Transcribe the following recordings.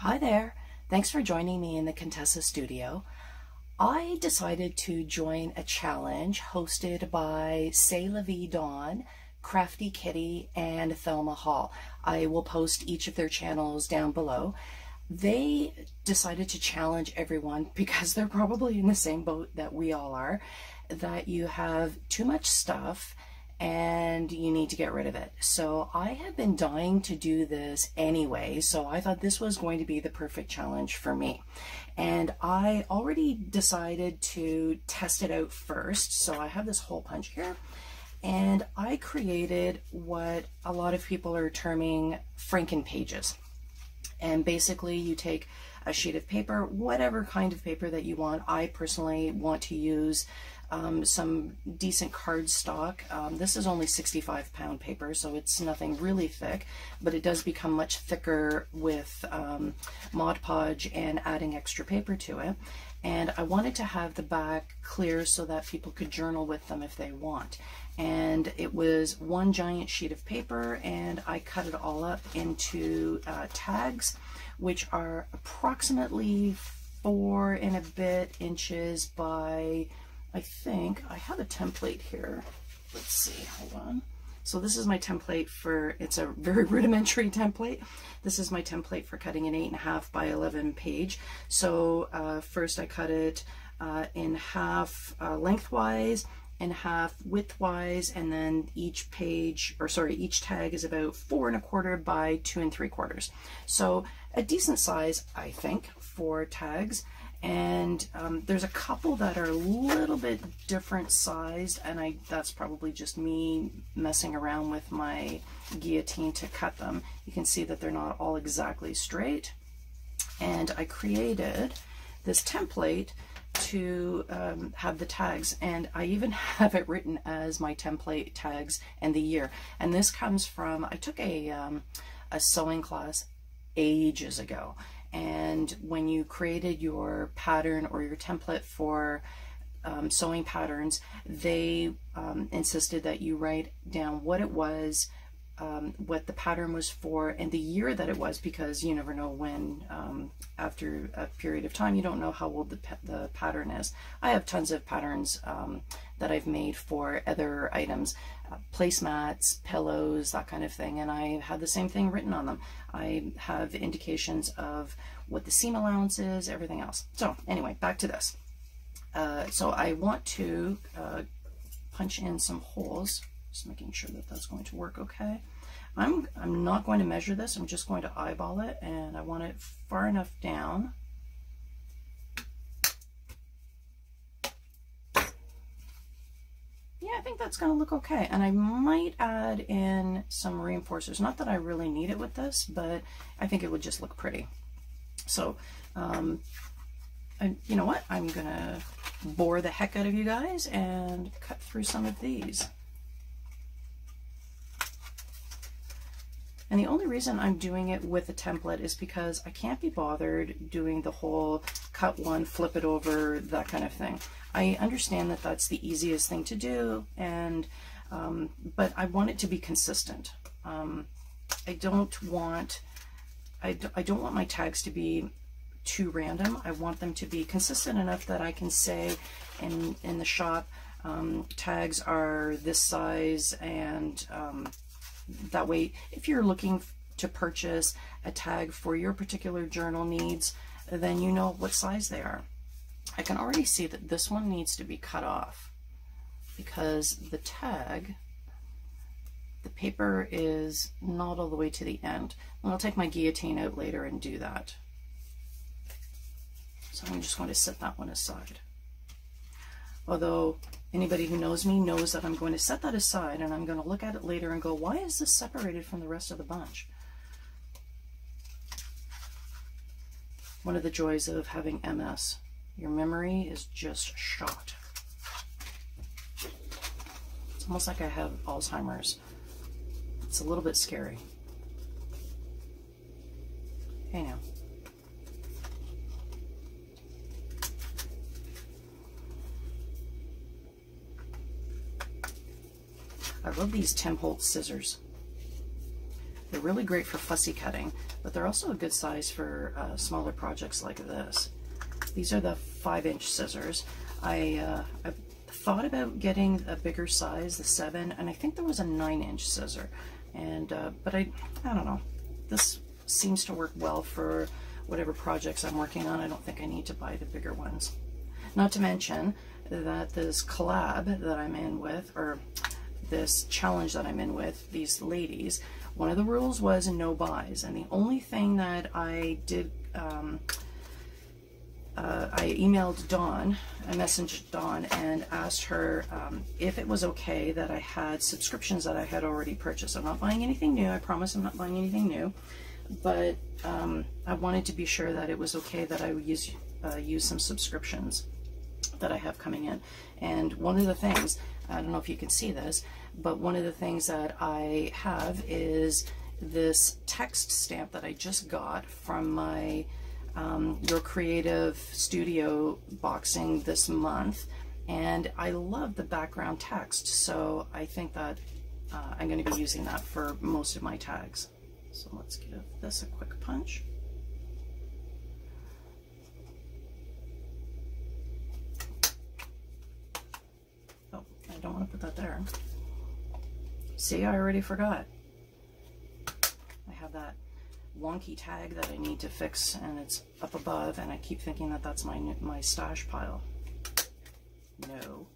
Hi there. Thanks for joining me in the Contessa studio. I decided to join a challenge hosted by Say La Vie Dawn, Crafty Kitty, and Thelma Hall. I will post each of their channels down below. They decided to challenge everyone because they're probably in the same boat that we all are, that you have too much stuff and you need to get rid of it. So I have been dying to do this anyway, so I thought this was going to be the perfect challenge for me. And I already decided to test it out first, so I have this hole punch here, and I created what a lot of people are terming franken pages. And basically you take a sheet of paper, whatever kind of paper that you want. I personally want to use some decent cardstock. This is only 65-pound paper, so it's nothing really thick, but it does become much thicker with Mod Podge and adding extra paper to it. And I wanted to have the back clear so that people could journal with them if they want. And it was one giant sheet of paper, and I cut it all up into tags, which are approximately 4 and a bit inches by, I think, I have a template here. Let's see, hold on. So this is my template for, it's a very rudimentary template. This is my template for cutting an 8.5 by 11 page. So first I cut it in half lengthwise, in half widthwise, and then each page, or sorry, each tag is about 4 1/4 by 2 3/4. So a decent size, I think, for tags. And there's a couple that are a little bit different sized, and that's probably just me messing around with my guillotine to cut them. You can see that they're not all exactly straight. And I created this template to have the tags, and I even have it written as my template tags and the year. And this comes from, I took a sewing class ages ago. And when you created your pattern or your template for sewing patterns, they insisted that you write down what it was, what the pattern was for, and the year that it was, because you never know when, after a period of time, you don't know how old the pattern is. I have tons of patterns that I've made for other items, placemats, pillows, that kind of thing, and I had the same thing written on them. I have indications of what the seam allowance is, everything else. So anyway, back to this. So I want to punch in some holes, just making sure that that's going to work okay. I'm not going to measure this, I'm just going to eyeball it, and I want it far enough down I think that's going to look okay. And I might add in some reinforcers. Not that I really need it with this, but I think it would just look pretty. So, you know what? I'm going to bore the heck out of you guys and cut through some of these. And the only reason I'm doing it with a template is because I can't be bothered doing the whole cut one, flip it over, that kind of thing. I understand that that's the easiest thing to do, and but I want it to be consistent. I don't want my tags to be too random. I want them to be consistent enough that I can say in the shop, tags are this size, and that way, if you're looking to purchase a tag for your particular journal needs, then you know what size they are. I can already see that this one needs to be cut off because the tag, the paper is not all the way to the end. And I'll take my guillotine out later and do that. So I'm just going to set that one aside. Although anybody who knows me knows that I'm going to set that aside and I'm going to look at it later and go, why is this separated from the rest of the bunch? One of the joys of having MS, your memory is just shot. It's almost like I have Alzheimer's. It's a little bit scary. Hey now. I love these Tim Holtz scissors. They're really great for fussy cutting, but they're also a good size for smaller projects like this. These are the 5-inch scissors. I thought about getting a bigger size, the 7, and I think there was a 9-inch scissor. And but I don't know. This seems to work well for whatever projects I'm working on. I don't think I need to buy the bigger ones. Not to mention that this collab that I'm in with, or this challenge that I'm in with these ladies, one of the rules was no buys, and the only thing that I did, I emailed Dawn, I messaged Dawn and asked her if it was okay that I had subscriptions that I had already purchased. I'm not buying anything new, I promise I'm not buying anything new, but I wanted to be sure that it was okay that I would use some subscriptions that I have coming in. And one of the things, I don't know if you can see this, but one of the things that I have is this text stamp that I just got from my Your Creative Studio boxing this month, and I love the background text, so I think that I'm going to be using that for most of my tags. So let's give this a quick punch. Oh, I don't want to put that there. See, I already forgot. I have that wonky tag that I need to fix, and it's up above, and I keep thinking that that's my stash pile. No.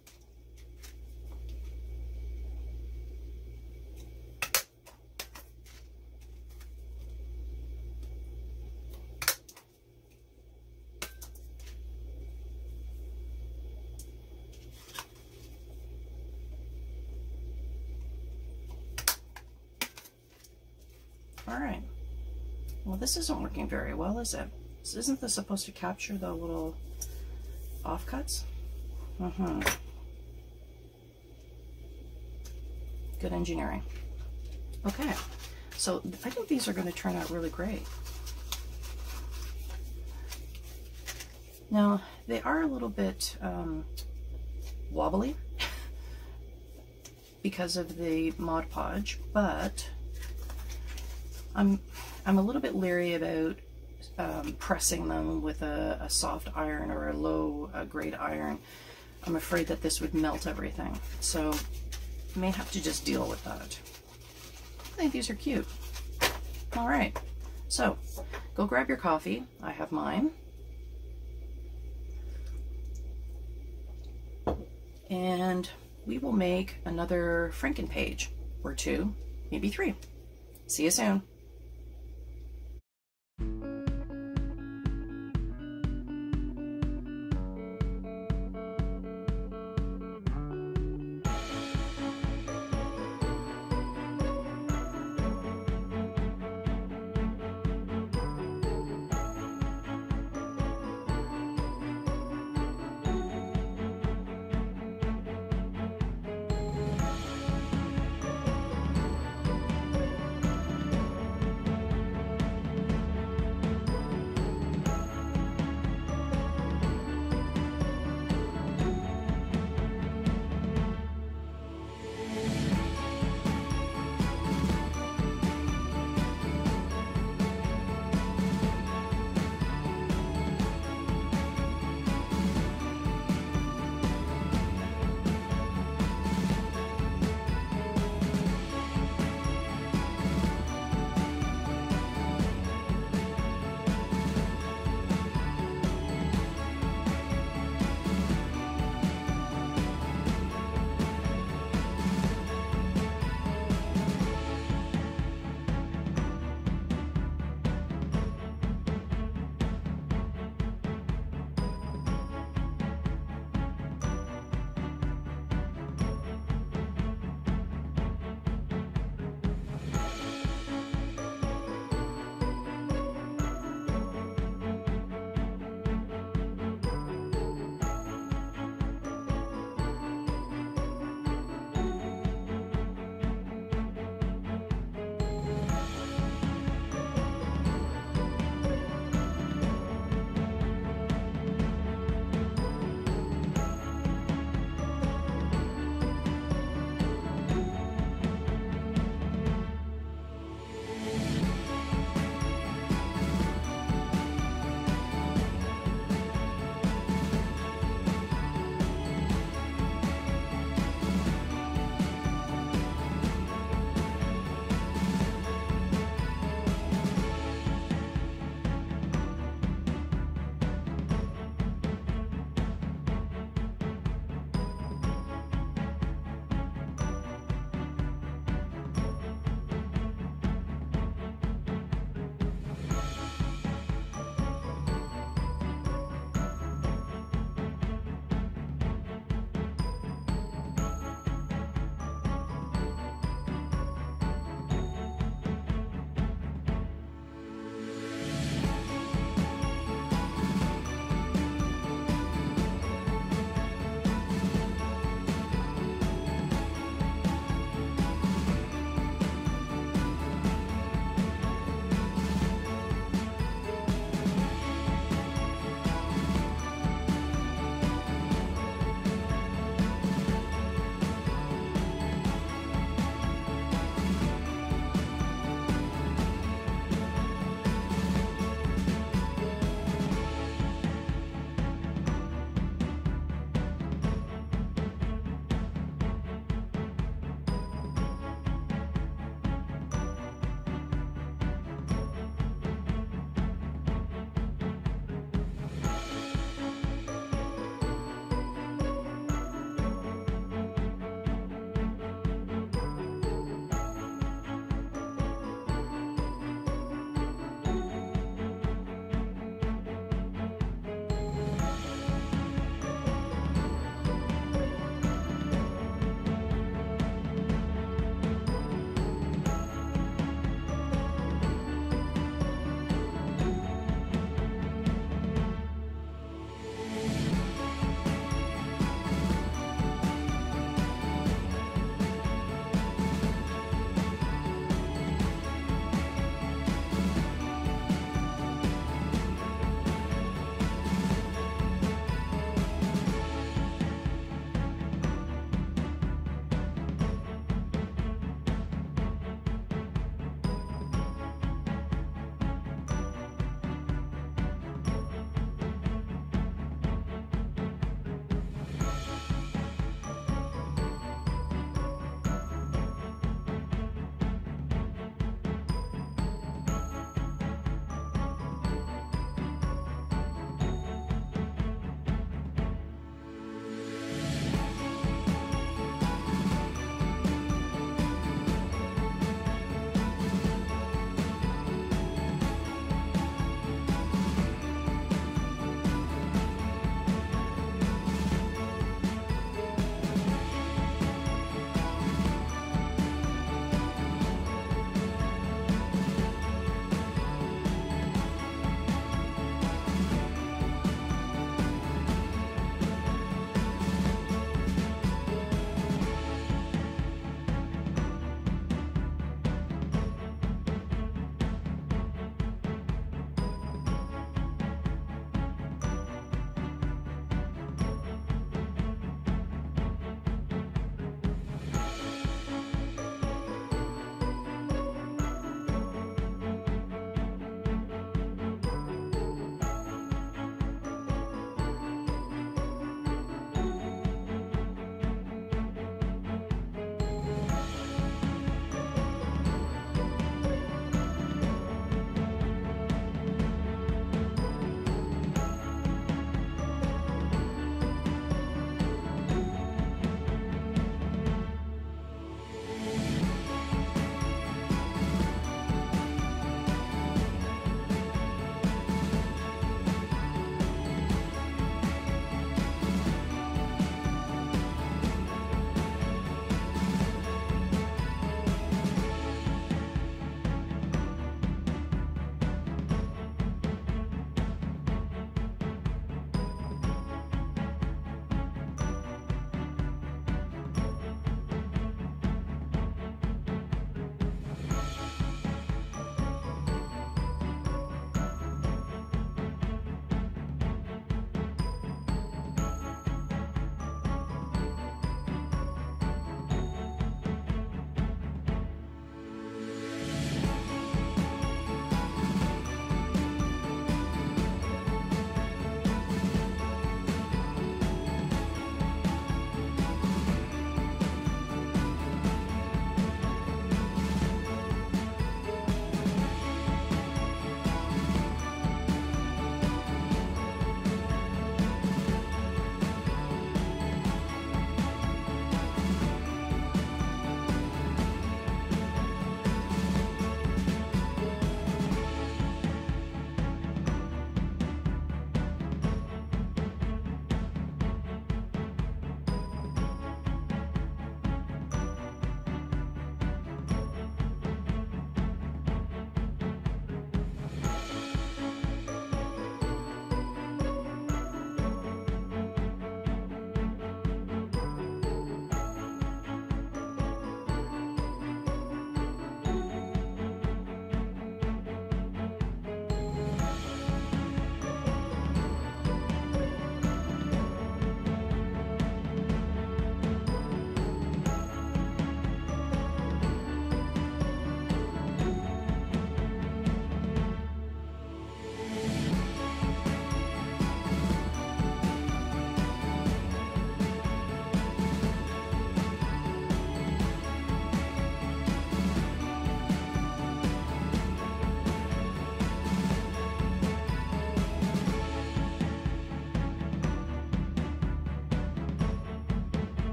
All right. Well, this isn't working very well, is it? Isn't this supposed to capture the little offcuts? Good engineering. Okay, so I think these are going to turn out really great. Now, they are a little bit wobbly because of the Mod Podge, but I'm a little bit leery about pressing them with a soft iron or a low grade iron. I'm afraid that this would melt everything, so I may have to just deal with that. I think these are cute. All right, so go grab your coffee. I have mine. And we will make another franken page or 2, maybe 3. See you soon.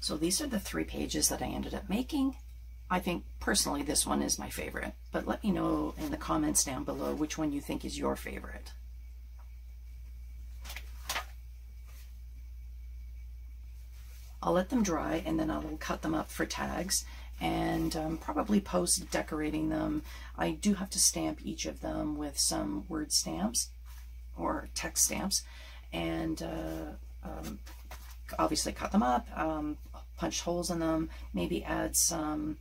So these are the 3 pages that I ended up making. I think personally this one is my favorite, but let me know in the comments down below which one you think is your favorite. I'll let them dry and then I'll cut them up for tags and probably post decorating them. I do have to stamp each of them with some word stamps or text stamps, and obviously cut them up, punch holes in them, maybe add some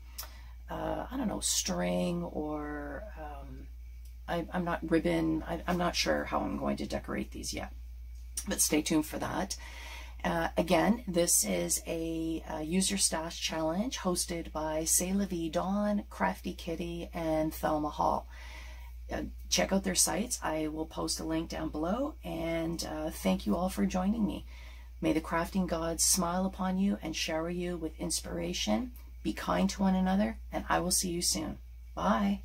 I don't know, string or I'm not ribbon. I'm not sure how I'm going to decorate these yet, but stay tuned for that. Again, this is a Use Your Stash challenge hosted by C'est La Vie Dawn, Crafty Kitty, and Thelma Hall. Check out their sites. I will post a link down below, and thank you all for joining me. May the crafting gods smile upon you and shower you with inspiration. Be kind to one another, and I will see you soon. Bye.